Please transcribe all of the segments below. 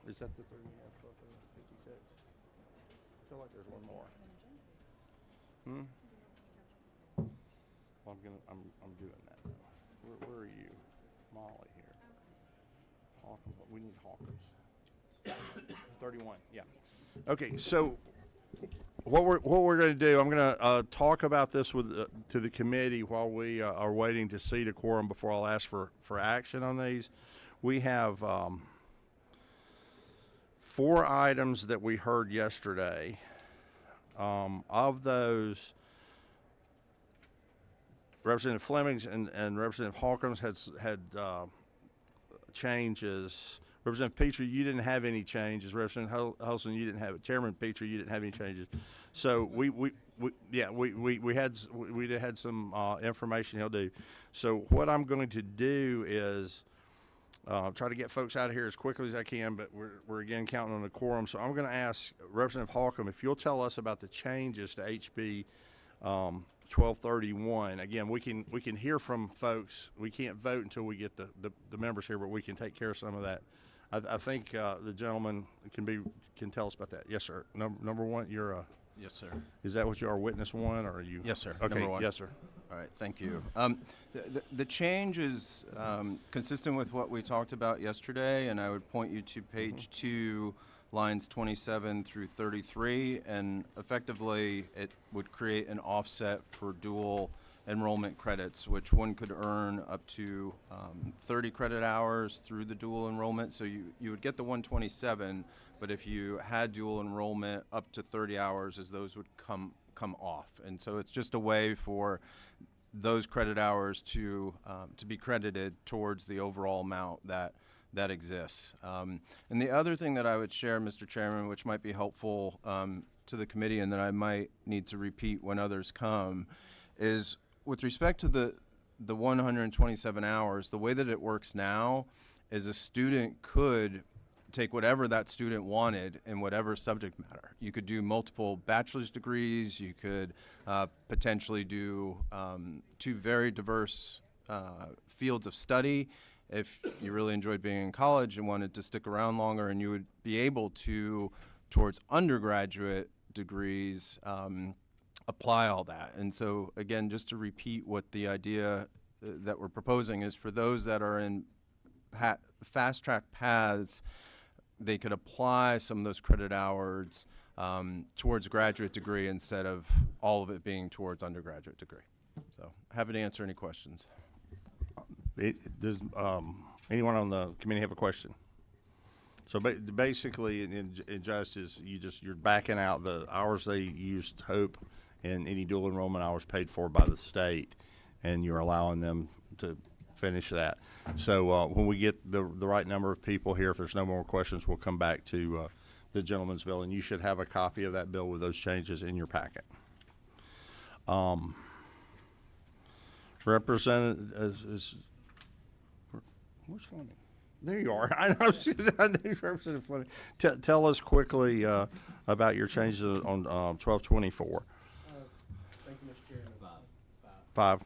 Is that the 56? I feel like there's one more. Well, I'm doing that now. Where are you? Molly here. Hawkins. We need Hawkins. 31. Yeah. Okay. So what we're going to do, I'm going to talk about this with to the committee while we are waiting to seat a quorum before I'll ask for action on these. We have 4 items that we heard yesterday. Of those, Representative Flemings and Representative Hawkins had changes. Representative Petrie, you didn't have any changes. Representative Hulson, you didn't have it. Chairman Petrie, you didn't have any changes. So we had some information he'll do. So what I'm going to do is try to get folks out of here as quickly as I can, but we're again counting on the quorum. So I'm going to ask Representative Holcomb if you'll tell us about the changes to HB 1231. Again, we can hear from folks. We can't vote until we get the members here, but we can take care of some of that. I think the gentleman can tell us about that. Yes, sir. Number one, you're Yes, sir. Is that what you are, witness one, or are you? Yes, sir. Okay. Number one. Yes, sir. All right, thank you. The change is consistent with what we talked about yesterday, and I would point you to page 2, lines 27 through 33, and effectively it would create an offset for dual enrollment credits, which one could earn up to 30 credit hours through the dual enrollment. So you would get the 127, but if you had dual enrollment up to 30 hours, as those would come off. And so it's just a way for those credit hours to be credited towards the overall amount that exists. And the other thing that I would share, Mr. Chairman, which might be helpful to the committee and that I might need to repeat when others come, is with respect to the 127 hours, the way that it works now is a student could take whatever that student wanted in whatever subject matter. You could do multiple bachelor's degrees. You could potentially do 2 very diverse fields of study if you really enjoyed being in college and wanted to stick around longer, and you would be able to, towards undergraduate degrees, apply all that. And so, again, just to repeat what the idea that we're proposing is, for those that are in fast-track paths, they could apply some of those credit hours towards graduate degree instead of all of it being towards undergraduate degree. So happy to answer any questions. Does anyone on the committee have a question? So basically, in justice, you're backing out the hours they used Hope and any dual enrollment hours paid for by the state, and you're allowing them to finish that. So when we get the right number of people here, if there's no more questions, we'll come back to the gentleman's bill, and you should have a copy of that bill with those changes in your packet. Representative where's Fleming? There you are. I know Representative Fleming. Tell us quickly about your changes on 1224. Thank you, Mr. Chairman. 5.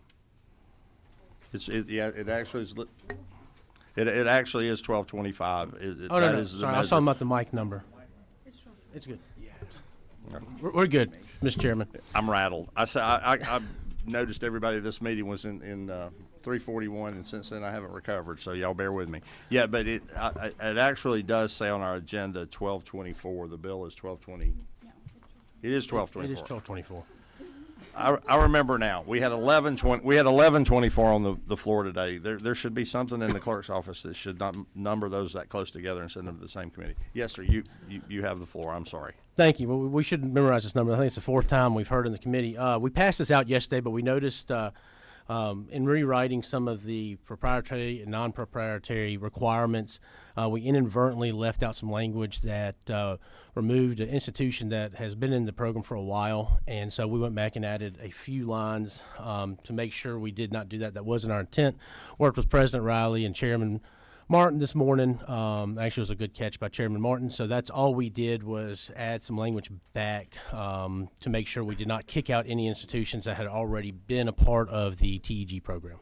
It actually is. It actually is 1225. Oh, no. Sorry, I was talking about the mic number. It's good. We're good, Mr. Chairman. I'm rattled. I noticed everybody at this meeting was in 341, and since then I haven't recovered. So y'all bear with me. Yeah, but it actually does say on our agenda 1224. The bill is 1220. It is 1224. It is 1224. I remember now. We had 1124 on the floor today. There should be something in the clerk's office that should not number those that close together and send them to the same committee. Yes, sir. You have the floor. I'm sorry. Thank you. Well, we should memorize this number. I think it's the 4th time we've heard in the committee. We passed this out yesterday, but we noticed in rewriting some of the proprietary and non-proprietary requirements, we inadvertently left out some language that removed an institution that has been in the program for a while, and so we went back and added a few lines to make sure we did not do that. That wasn't our intent. Worked with President Riley and Chairman Martin this morning. Actually, it was a good catch by Chairman Martin. So that's all we did, was add some language back to make sure we did not kick out any institutions that had already been a part of the TEG program.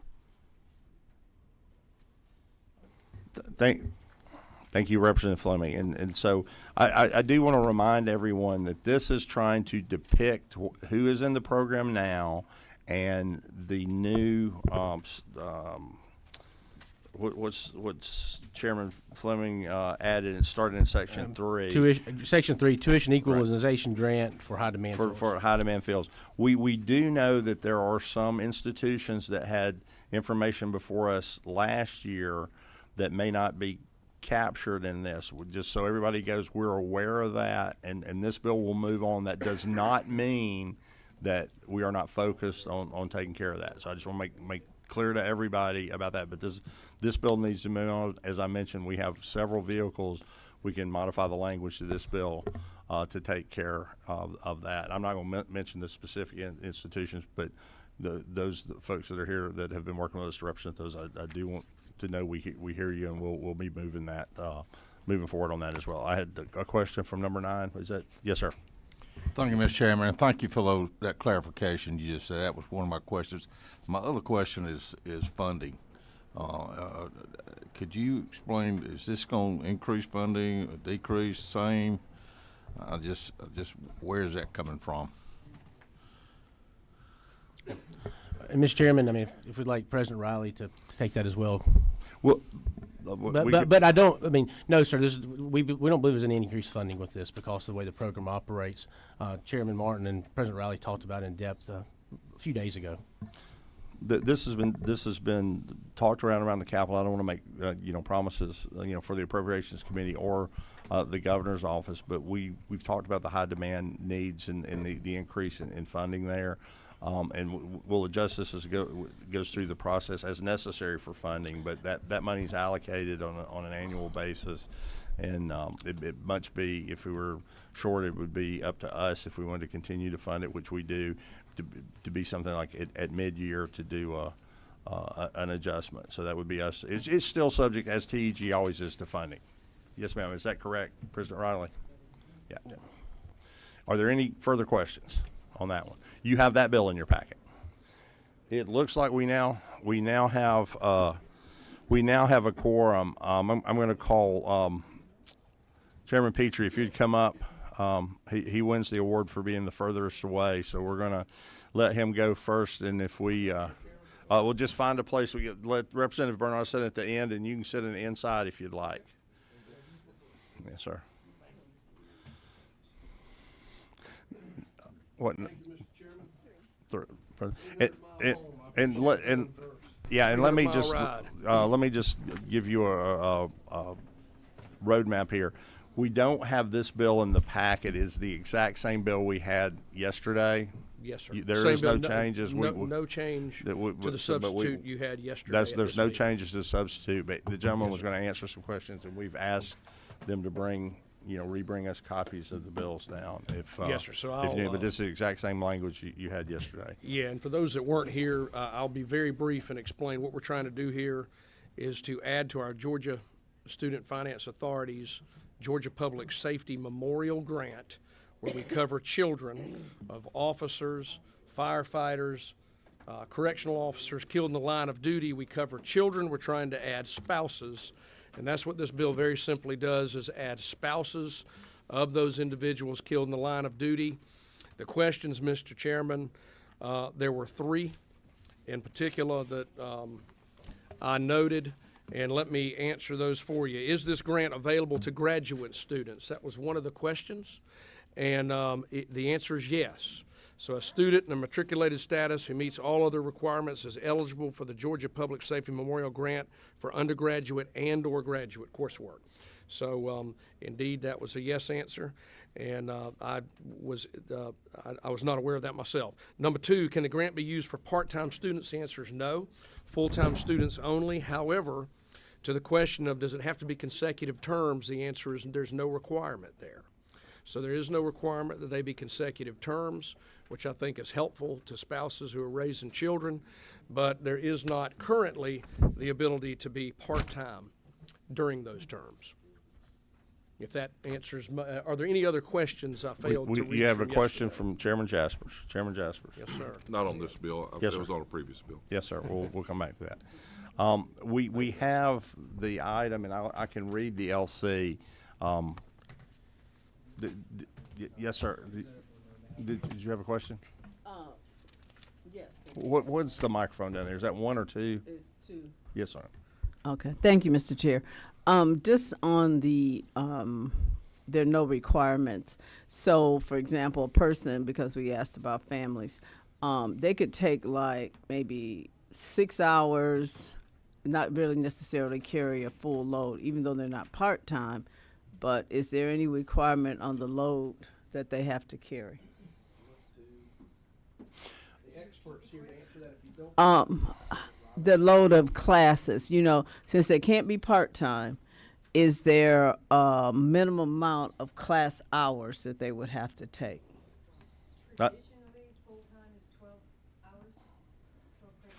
Thank you, Representative Fleming. And so I do want to remind everyone that this is trying to depict who is in the program now and the new, what's Chairman Fleming added and started in Section 3. Section 3, tuition equalization grant for high demand fields. For high demand fields. We do know that there are some institutions that had information before us last year that may not be captured in this. Just so everybody goes, we're aware of that, and this bill will move on. That does not mean that we are not focused on taking care of that. So I just want to make clear to everybody about that. But this bill needs to move on. As I mentioned, we have several vehicles. We can modify the language to this bill to take care of that. I'm not going to mention the specific institutions, but those folks that are here that have been working with us to represent those, I do want to know we hear you, and we'll be moving that moving forward on that as well. I had a question from number 9. Is that yes, sir? Thank you, Mr. Chairman, and thank you for that clarification you just said. That was one of my questions. My other question is funding. Could you explain, is this going to increase funding, decrease, same? Just where is that coming from? And Mr. Chairman, I mean, if we'd like President Riley to take that as well. Well, But I don't, I mean, no, sir, we don't believe there's any increased funding with this because of the way the program operates. Chairman Martin and President Riley talked about it in depth a few days ago. This has been talked around the Capitol. I don't want to make promises for the Appropriations Committee or the Governor's office, but we've talked about the high demand needs and the increase in funding there. And we'll adjust this as it goes through the process as necessary for funding, but that money is allocated on an annual basis, and it much be, if we were short, it would be up to us if we wanted to continue to fund it, which we do, to be something like at mid-year to do an adjustment. So that would be us. It's still subject, as TEG always is, to funding. Yes, ma'am. Is that correct, President Riley? Yeah. Are there any further questions on that one? You have that bill in your packet. It looks like we now have a quorum. I'm going to call Chairman Petrie. If you'd come up, he wins the award for being the furthest away. So we're going to let him go first, and if we'll just find a place. Let Representative Bernard sit at the end, and you can sit on the inside if you'd like. Yes, sir. What? And let me just give you a roadmap here. We don't have this bill in the packet. It's the exact same bill we had yesterday. Yes, sir. There is no changes. No change to the substitute you had yesterday. There's no changes to the substitute, but the gentleman was going to answer some questions, and we've asked them to rebring us copies of the bills down. Yes, sir. So but this is the exact same language you had yesterday. Yeah, and for those that weren't here, I'll be very brief and explain what we're trying to do here is to add to our Georgia Student Finance Authority's Georgia Public Safety Memorial Grant, where we cover children of officers, firefighters, correctional officers killed in the line of duty. We cover children. We're trying to add spouses. And that's what this bill very simply does, is add spouses of those individuals killed in the line of duty. The questions, Mr. Chairman, there were 3 in particular that I noted, and let me answer those for you. Is this grant available to graduate students? That was one of the questions, and the answer is yes. So a student in a matriculated status who meets all other requirements is eligible for the Georgia Public Safety Memorial Grant for undergraduate and or graduate coursework. So indeed, that was a yes answer, and I was not aware of that myself. Number 2, can the grant be used for part-time students? The answer is no, full-time students only. However, to the question of does it have to be consecutive terms, the answer is there's no requirement there. So there is no requirement that they be consecutive terms, which I think is helpful to spouses who are raising children, but there is not currently the ability to be part-time during those terms. If that answers my, are there any other questions I failed to read You have a from question yesterday? from Chairman Jaspers. Chairman Jaspers. Yes, sir. Not on this bill. Yes, It sir. was on a previous bill. Yes, sir. We'll come back to that. We have the item, and I can read the LC. Yes, sir. Did you have a question? Yes, What's the microphone down there? Is that one or two? it's two. Yes, sir. Okay, thank you, Mr. Chair. Just on the, there are no requirements. So, for example, a person, because we asked about families, they could take like maybe 6 hours, not really necessarily carry a full load, even though they're not part-time. But is there any requirement on the load that they have to carry? The experts here to answer that if you don't. The load of classes, you know, since they can't be part-time, is there a minimum amount of class hours that they would have to take? Traditionally, full-time is 12 hours, 12 credit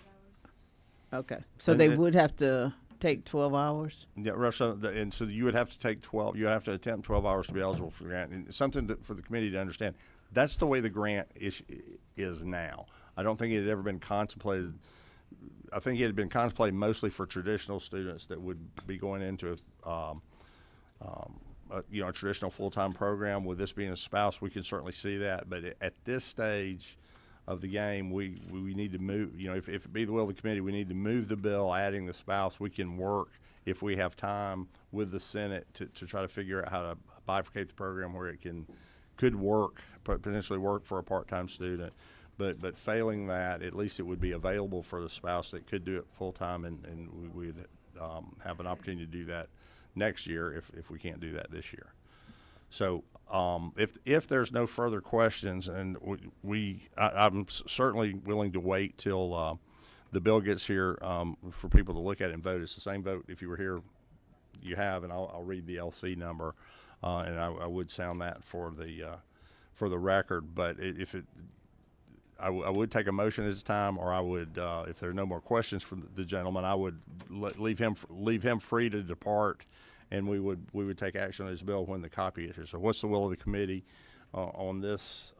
hours. Okay, so And they it- would have to take 12 hours? Yeah, Russia, and so you would have to take 12, you have to attempt 12 hours to be eligible for the grant. And something for the committee to understand, that's the way the grant is now. I don't think it had ever been contemplated. I think it had been contemplated mostly for traditional students that would be going into a traditional full-time program. With this being a spouse, we can certainly see that. But at this stage of the game, we need to move, if it be the will of the committee, we need to move the bill, adding the spouse. We can work, if we have time, with the Senate to try to figure out how to bifurcate the program where it could work, potentially work for a part-time student. But failing that, at least it would be available for the spouse that could do it full-time, and we would have an opportunity to do that next year if we can't do that this year. So if there's no further questions, and I'm certainly willing to wait till the bill gets here for people to look at it and vote. It's the same vote if you were here, you have, and I'll read the LC number, and I would sound that for the record. But I would take a motion at this time, or I would, if there are no more questions from the gentleman, I would leave him free to depart, and we would take action on this bill when the copy is here. So, what's the will of the committee on this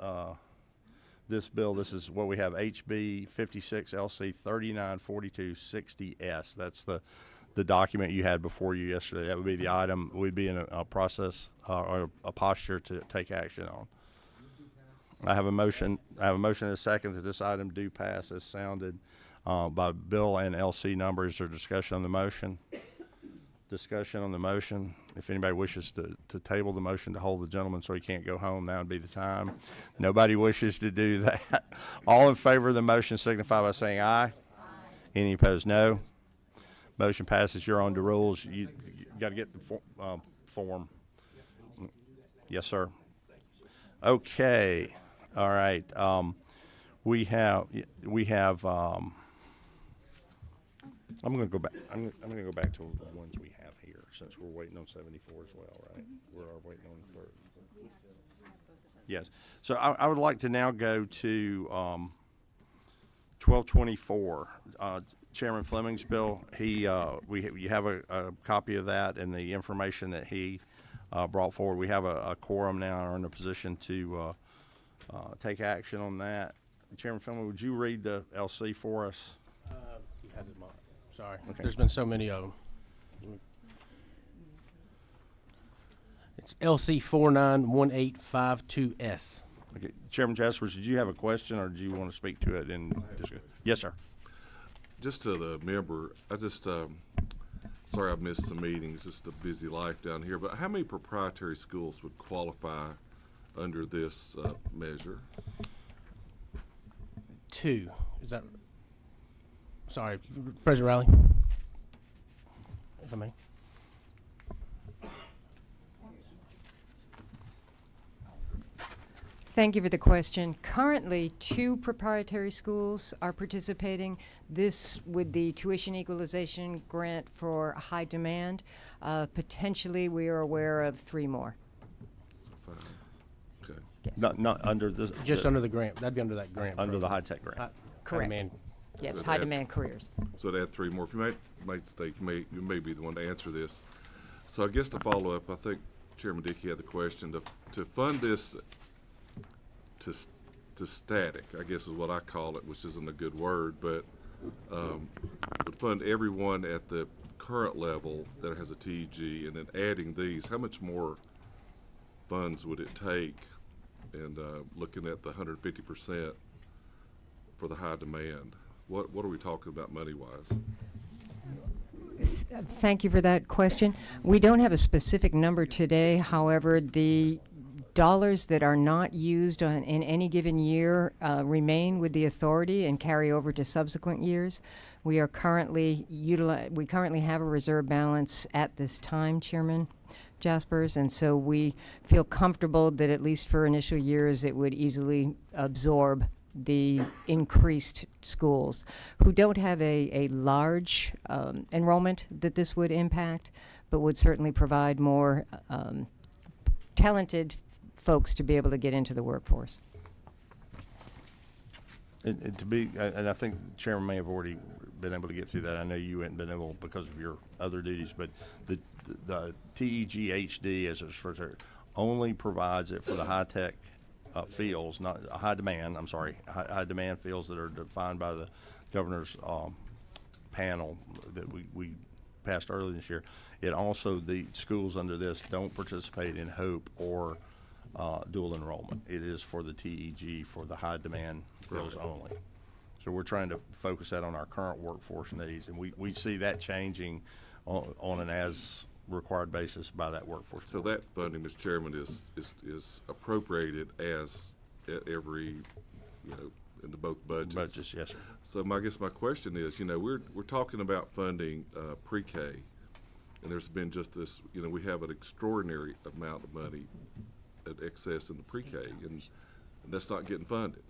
bill? This is what we have: HB 56 LC 394260S. That's the document you had before you yesterday. That would be the item we'd be in a process or a posture to take action on. I have a motion and a second that this item do pass as sounded by bill and LC numbers. Or discussion on the motion? Discussion on the motion. If anybody wishes to table the motion to hold the gentleman so he can't go home, that would be the time. Nobody wishes to do that. All in favor of the motion signify by saying aye. Any opposed, no. Motion passes. You're on the rules. You got to get the form. Yes, sir. Okay. All right. We have. I'm going to go back. I'm going to go back to the ones we have here, since we're waiting on 74 as well, right? We're waiting on the third. Yes. So I would like to now go to 1224. Chairman Fleming's bill. You have a copy of that and the information that he brought forward. We have a quorum now and are in a position to take action on that. Chairman Fleming, would you read the LC for us? You had it marked. Sorry. Okay. There's been so many of them. It's LC 491852S. Okay. Chairman Jaspers, did you have a question, or did you want to speak to it? Yes, sir. Just to the member, sorry I've missed some meetings, just a busy life down here, but how many proprietary schools would qualify under this measure? 2. Is that? Sorry, President Riley. If I may. Thank you for the question. Currently, 2 proprietary schools are participating. This with the tuition equalization grant for high demand. Potentially, we are aware of 3 more. Fine. Okay. Yes. Not under this. Just under the grant. That'd be under that grant. Under the program. high-tech grant. Correct. Man, Yes, So high that- demand careers. So to add 3 more, if you might mistake, you may be the one to answer this. So I guess to follow up, I think Chairman Dickey had the question, to fund this to static, I guess is what I call it, which isn't a good word, but would fund everyone at the current level that has a TEG, and then adding these, how much more funds would it take? And looking at the 150% for the high demand, what are we talking about money-wise? Thank you for that question. We don't have a specific number today. However, the dollars that are not used in any given year remain with the authority and carry over to subsequent years. We are currently we currently have a reserve balance at this time, Chairman Jaspers, and so we feel comfortable that at least for initial years it would easily absorb the increased schools who don't have a large enrollment that this would impact, but would certainly provide more talented folks to be able to get into the workforce. And I think the chairman may have already been able to get through that. I know you hadn't been able because of your other duties, but the TEG HD, as it's referred to, only provides it for the high-tech fields, not high demand fields that are defined by the governor's panel that we passed earlier this year. It also, the schools under this don't participate in HOPE or dual enrollment. It is for the TEG, for the high demand fields only. So we're trying to focus that on our current workforce needs, and we see that changing on an as required basis by that workforce. So that funding, Mr. Chairman, is appropriated as every, in the both budgets. Budgets, yes, sir. So I guess my question is, we're talking about funding pre-K, and there's been just this, we have an extraordinary amount of money at excess in the pre-K, and that's not getting funded.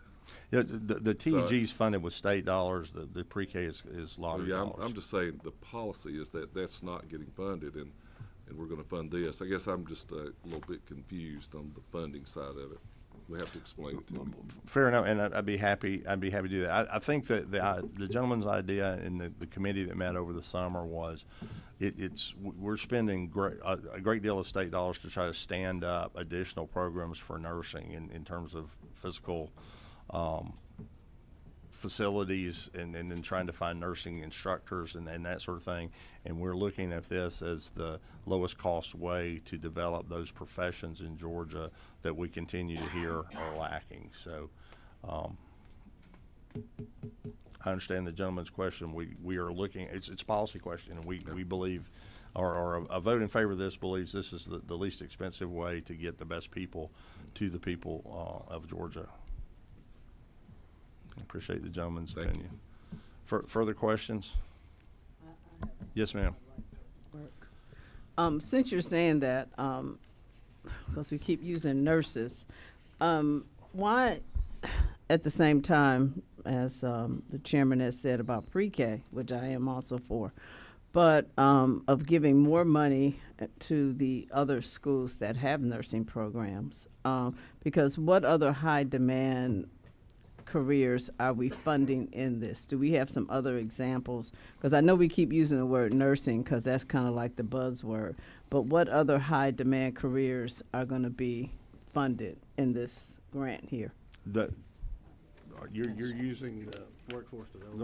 Yeah, the TEG is funded with state dollars. The pre-K is lottery dollars. I'm just saying the policy is that that's not getting funded, and we're going to fund this. I guess I'm just a little bit confused on the funding side of it. We have to explain it to me. Fair enough, and I'd be happy to do that. I think that the gentleman's idea in the committee that met over the summer was we're spending a great deal of state dollars to try to stand up additional programs for nursing in terms of physical facilities and then trying to find nursing instructors and that sort of thing. And we're looking at this as the lowest cost way to develop those professions in Georgia that we continue to hear are lacking. So I understand the gentleman's question. We are looking, it's a policy question, and we believe, or a vote in favor of this believes this is the least expensive way to get the best people to the people of Georgia. I appreciate the gentleman's opinion. Further questions? Yes, ma'am. Since you're saying that, because we keep using nurses, why, at the same time as the chairman has said about pre-K, which I am also for, but of giving more money to the other schools that have nursing programs, because what other high demand careers are we funding in this? Do we have some other examples? Because I know we keep using the word nursing because that's kind of like the buzzword, but what other high demand careers are going to be funded in this grant here? You're using the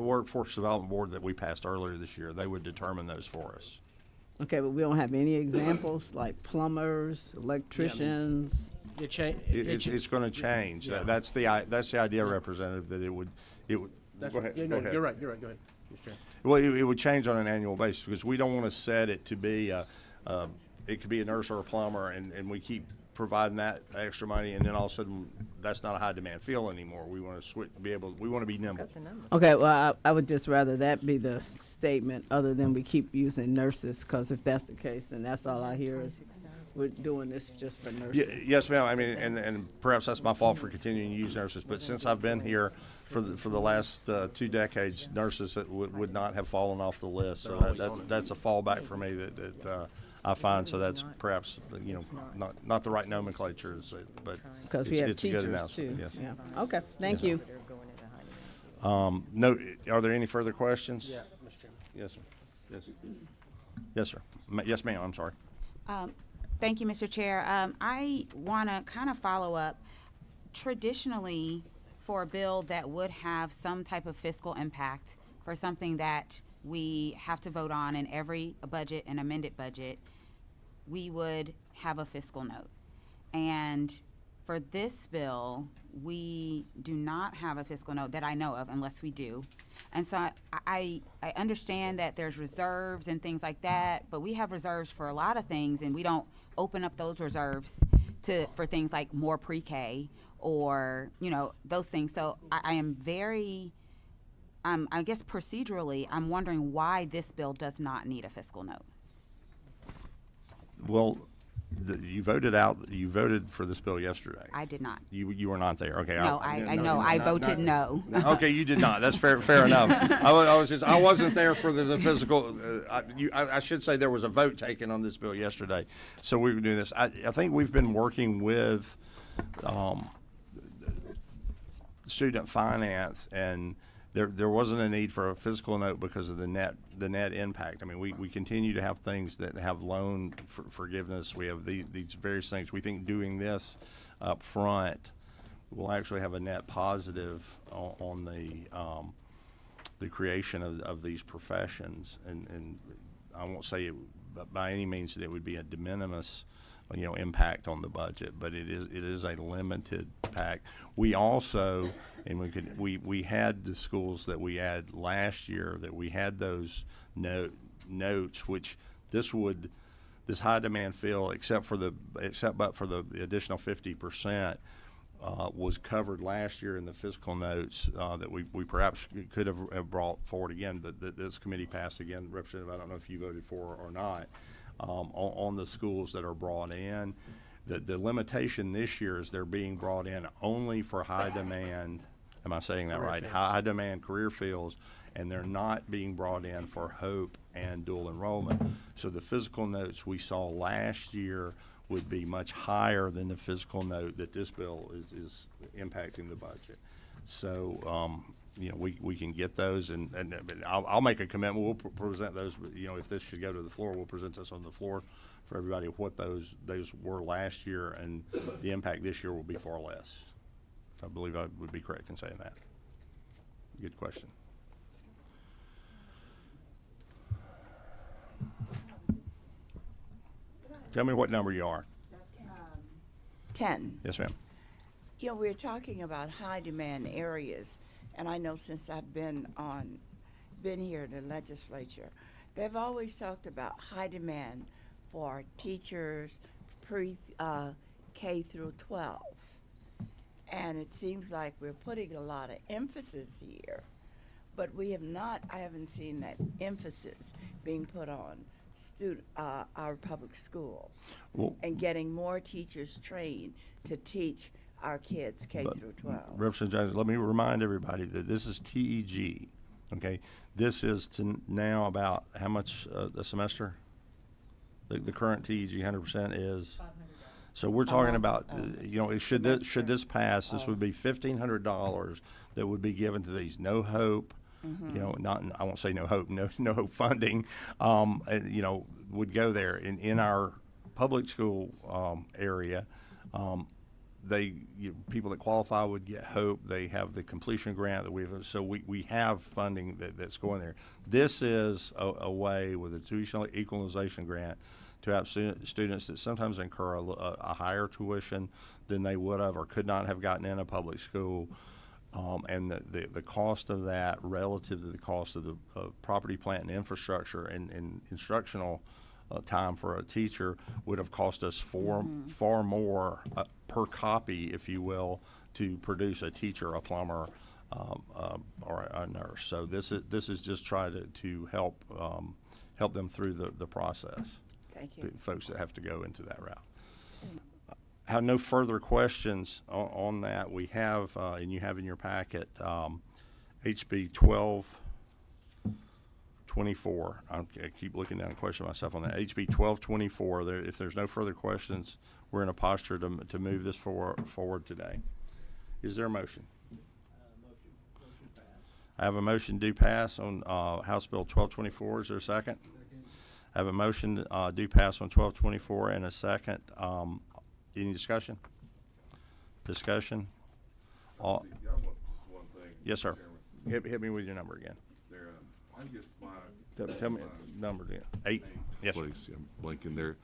Workforce Development Board that we passed earlier this year. They would determine those for us. Okay, but we don't have any examples like plumbers, electricians. It's going to change. Yeah. That's the idea, Representative, that it would. That's Go ahead. Yeah, Go no, ahead. you're right. Go ahead, Mr. Chairman. Well, it would change on an annual basis because we don't want to set it to be. It could be a nurse or a plumber, and we keep providing that extra money, and then all of a sudden that's not a high demand field anymore. We want to switch, we want to be nimble. Okay, well, I would just rather that be the statement other than we keep using nurses, because if that's the case, then that's all I hear is we're doing this just for nurses. Yes, ma'am. I mean, and perhaps that's my fault for continuing to use nurses, but since I've been here for the last 2 decades, nurses that would not have fallen off the list. So that's a fallback for me that I find. So that's perhaps not the right nomenclature, but Because we have it's a good teachers announcement. too. Yes. Yeah. Okay, thank you. No. Are there any further questions? Yeah, Mr. Chairman. Yes, sir. Yes. Yes, sir. Yes, ma'am. I'm sorry. Thank you, Mr. Chair. I want to kind of follow up. Traditionally, for a bill that would have some type of fiscal impact, for something that we have to vote on in every budget and amended budget, we would have a fiscal note. And for this bill, we do not have a fiscal note that I know of, unless we do. And so I understand that there's reserves and things like that, but we have reserves for a lot of things, and we don't open up those reserves for things like more pre-K or, those things. So I am very, I guess procedurally, I'm wondering why this bill does not need a fiscal note. Well, you voted for this bill yesterday. I did not. You were not there. Okay. No, I know. I voted no. Okay, you did not. That's fair enough. I wasn't there for the physical. I should say there was a vote taken on this bill yesterday, so we were doing this. I think we've been working with student finance, and there wasn't a need for a fiscal note because of the net impact. I mean, we continue to have things that have loan forgiveness. We have these various things. We think doing this up front will actually have a net positive on the creation of these professions. And I won't say by any means that it would be a de minimis impact on the budget, but it is a limited impact. We also, and we had the schools that we had last year that we had those notes, which this high demand field, except for the additional 50%, was covered last year in the fiscal notes that we perhaps could have brought forward again, but this committee passed again. Representative, I don't know if you voted for or not. On the schools that are brought in. The limitation this year is they're being brought in only for high demand, am I saying that right? High demand career fields, and they're not being brought in for Hope and dual enrollment. So the fiscal notes we saw last year would be much higher than the fiscal note that this bill is impacting the budget. So, we can get those, and I'll make a commitment. We'll present those. But, if this should go to the floor, we'll present this on the floor for everybody what those were last year, and the impact this year will be far less. I believe I would be correct in saying that. Good question. Tell me what number you are. 10. Yes, ma'am. We're talking about high demand areas, and I know since I've been here in the legislature, they've always talked about high demand for teachers K through 12. And it seems like we're putting a lot of emphasis here, but I haven't seen that emphasis being put on our public schools, and getting more teachers trained to teach our kids K through 12. Representative Jones, let me remind everybody that this is TEG, okay? This is now about how much a semester? The current TEG 100% is? $500. So we're talking about, should this pass, this would be $1,500 that would be given to these. No Hope, I won't say no hope, no Hope funding, would go there. In our public school area, people that qualify would get Hope. They have the completion grant that we have funding that's going there. This is a way with a tuition equalization grant to have students that sometimes incur a higher tuition than they would have or could not have gotten in a public school. And the cost of that relative to the cost of the property, plant, and infrastructure and instructional time for a teacher would have cost us far more per copy, if you will, to produce a teacher, a plumber, or a nurse. So this is just try to help them through the process. Thank you. Folks that have to go into that route. I have no further questions on that. We have, and you have in your packet, HB 1224. I keep looking down and questioning myself on that. HB 1224. If there's no further questions, we're in a posture to move this forward today. Is there a motion? Motion pass. I have a motion do pass on House Bill 1224. Is there a second? I have a motion, do pass on 1224 and a second. Any discussion? Discussion? All, Yeah, I want just one thing. yes, sir. Chairman. Hit me with your number again. There, I guess my. Tell me number again. 8. Yes, sir. Please, I'm blinking there.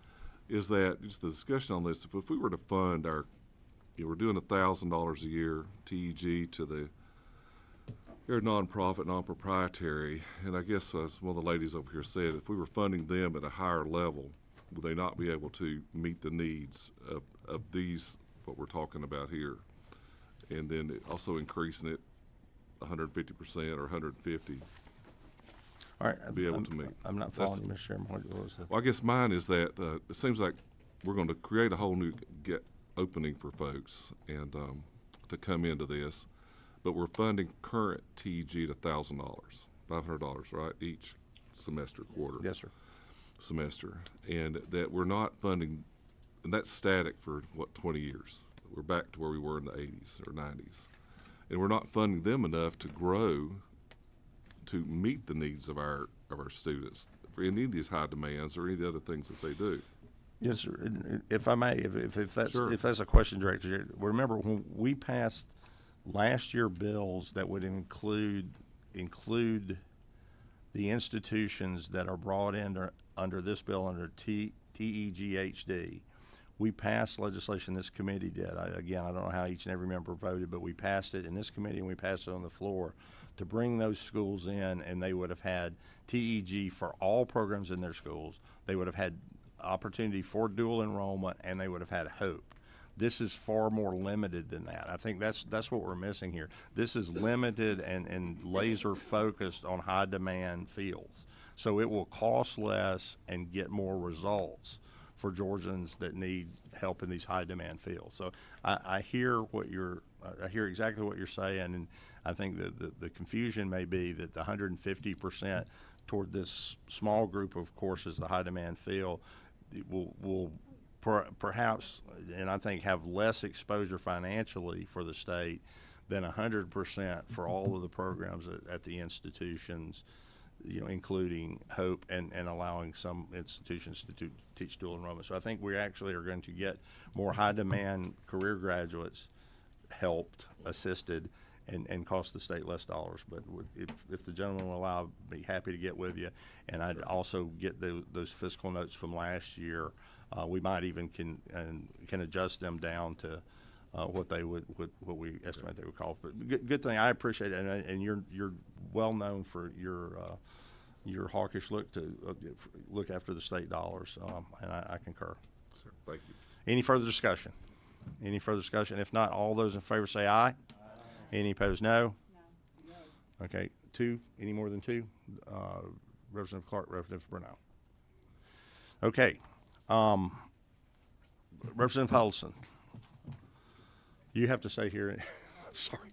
Is that, just the discussion on this, if we were to fund our, we're doing $1,000 a year TEG to the air nonprofit, non-proprietary, and I guess as one of the ladies over here said, if we were funding them at a higher level, would they not be able to meet the needs of these, what we're talking about here? And then also increasing it 150% or 150, All right. be able to meet. I'm not That's- following you, Mr. Chairman. What was the? Well, I guess mine is that it seems like we're going to create a whole new opening for folks and to come into this, but we're funding current TEG at $1,000, $500, right, each semester, quarter. Yes, sir. Semester, and that we're not funding, and that's static for what, 20 years. We're back to where we were in the 80s or 90s, and we're not funding them enough to grow to meet the needs of our students for any of these high demands or any of the other things that they do. Yes, sir. And if I may, if that's Sure. if that's a question, Director, remember when we passed last year bills that would include the institutions that are brought in under this bill under TEGHD. We passed legislation, this committee did. I don't know how each and every member voted, but we passed it in this committee and we passed it on the floor to bring those schools in, and they would have had TEG for all programs in their schools. They would have had opportunity for dual enrollment, and they would have had HOPE. This is far more limited than that. I think that's what we're missing here. This is limited and laser focused on high demand fields. So it will cost less and get more results for Georgians that need help in these high demand fields. So I hear I hear exactly what you're saying, and I think that the confusion may be that the 150% toward this small group of courses, the high demand field, will perhaps, and I think have less exposure financially for the state than 100% for all of the programs at the institutions, including HOPE and allowing some institutions to teach dual enrollment. So I think we actually are going to get more high demand career graduates helped, assisted, and cost the state less dollars. But if the gentleman will allow, I'd be happy to get with you. And I'd also get those fiscal notes from last year. We might even can adjust them down to what we estimate they would cost. But good thing, I appreciate it, and you're well known for your hawkish look to look after the state dollars, and I concur. Sir, thank you. Any further discussion? Any further discussion? If not, all those in favor say aye. Any opposed, no? No. Okay, 2, any more than 2? Representative Clark, Representative Brunel. Okay. Representative Huddleston, you have to stay here. Sorry.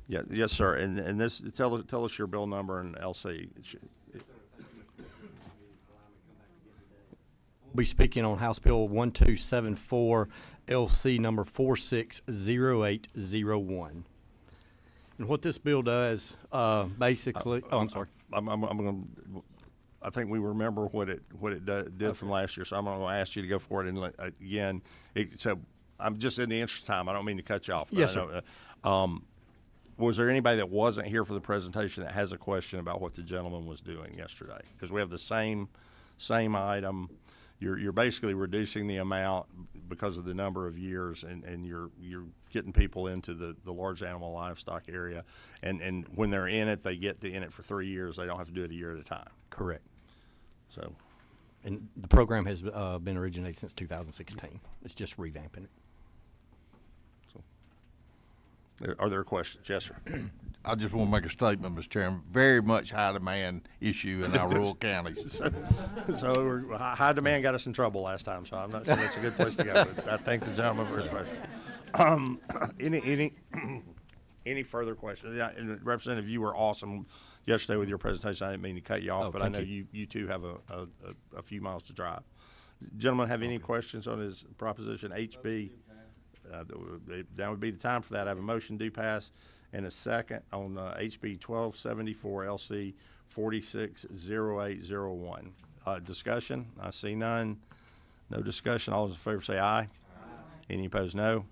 Yeah, yes, sir. And this, tell us your bill number and LC. Be speaking on House Bill 1274, LC number 460801. And what this bill does, basically, I'm sorry. I think we remember what it did from last year, so I'm going to ask you to go for it. And again, so I'm just in the interest of time. I don't mean to cut you off. Yes, sir. Was there anybody that wasn't here for the presentation that has a question about what the gentleman was doing yesterday? Because we have the same item. You're basically reducing the amount because of the number of years, and you're getting people into the large animal livestock area, and when they're in it, they get in it for 3 years. They don't have to do it a year at a time. Correct. So, And the program has been originated since 2016. It's just revamping it. are there questions? Yes, sir. I just want to make a statement, Mr. Chairman. Very much high demand issue in our rural counties. So high demand got us in trouble last time, so I'm not sure that's a good place to go. But I thank the gentleman for his question. Any further questions? Yeah, and Representative, you were awesome yesterday with your presentation. I didn't mean to cut you off, but I know you two have a few miles to drive. Gentlemen, have any questions on his proposition HB That would be the time for that. I have a motion do pass and a second on HB 1274 LC 460801. Discussion? I see none. No discussion. All those in favor say aye. Any opposed, no.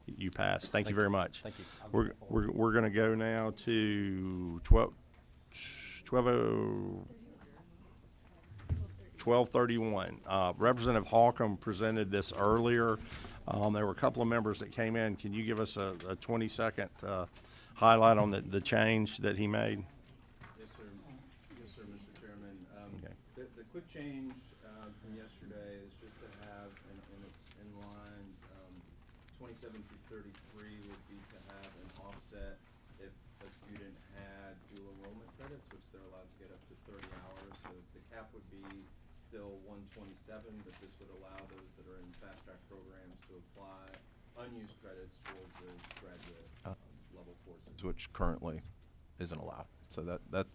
You pass. Thank you very much. Thank you. We're going to go now to 1231. Representative Holcomb presented this earlier. There were a couple of members that came in. Can you give us a 20-second highlight on the change that he made? Yes, sir. Yes, sir, Mr. Chairman. Okay. The quick change from yesterday is just to have, and it's in lines 27 through 33 would be to have an offset if a student had dual enrollment credits, which they're allowed to get up to 30 hours. So the cap would be still 127, but this would allow those that are in fast track programs to apply unused credits towards those graduate level courses, which currently isn't allowed. So that's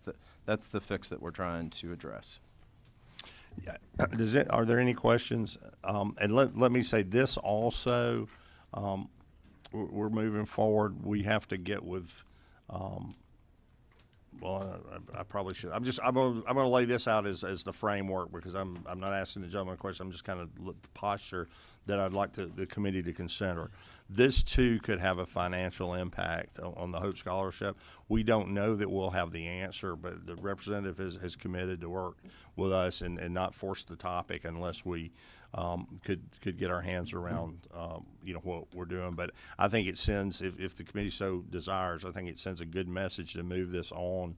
the fix that we're trying to address. Yeah. Are there any questions? And let me say this also, we're moving forward. We have to get with, well, I probably should. I'm gonna lay this out as the framework, because I'm not asking the gentleman a question. I'm just kind of the posture that I'd like the committee to consider. This too could have a financial impact on the Hope Scholarship. We don't know that we'll have the answer, but the representative has committed to work with us and not force the topic unless we could get our hands around what we're doing. But I think it sends, if the committee so desires, I think it sends a good message to move this on,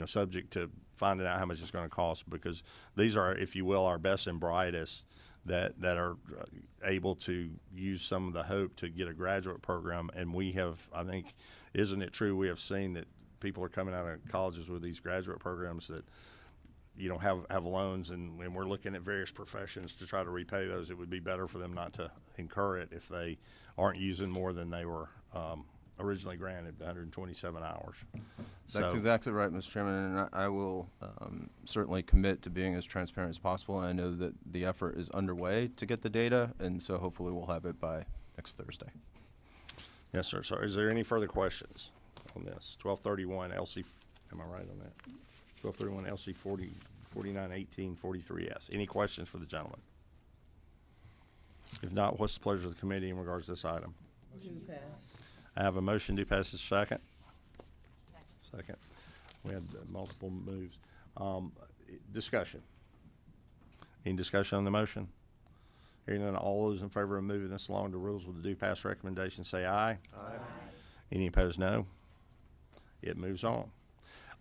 subject to finding out how much it's going to cost, because these are, if you will, our best and brightest that are able to use some of the Hope to get a graduate program. And we have, I think, isn't it true, we have seen that people are coming out of colleges with these graduate programs that have loans, and we're looking at various professions to try to repay those. It would be better for them not to incur it if they aren't using more than they were originally granted, the 127 hours. That's So- exactly right, Mr. Chairman, and I will certainly commit to being as transparent as possible. And I know that the effort is underway to get the data, and so hopefully we'll have it by next Thursday. Yes, sir. So is there any further questions on this? 1231 LC, am I right on that? 1231 LC 4918 43S. Any questions for the gentleman? If not, what's the pleasure of the committee in regards to this item? I have a motion to pass this second. Second. We had multiple moves. Discussion. Any discussion on the motion? Hearing none, all those in favor of moving this along to rules with the do pass recommendation say aye. Aye. Any opposed, no. It moves on.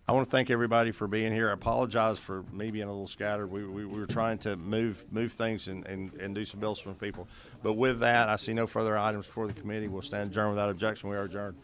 I want to thank everybody for being here. I apologize for me being a little scattered. We were trying to move things and do some bills from people. But with that, I see no further items for the committee. We'll stand adjourned without objection. We are adjourned.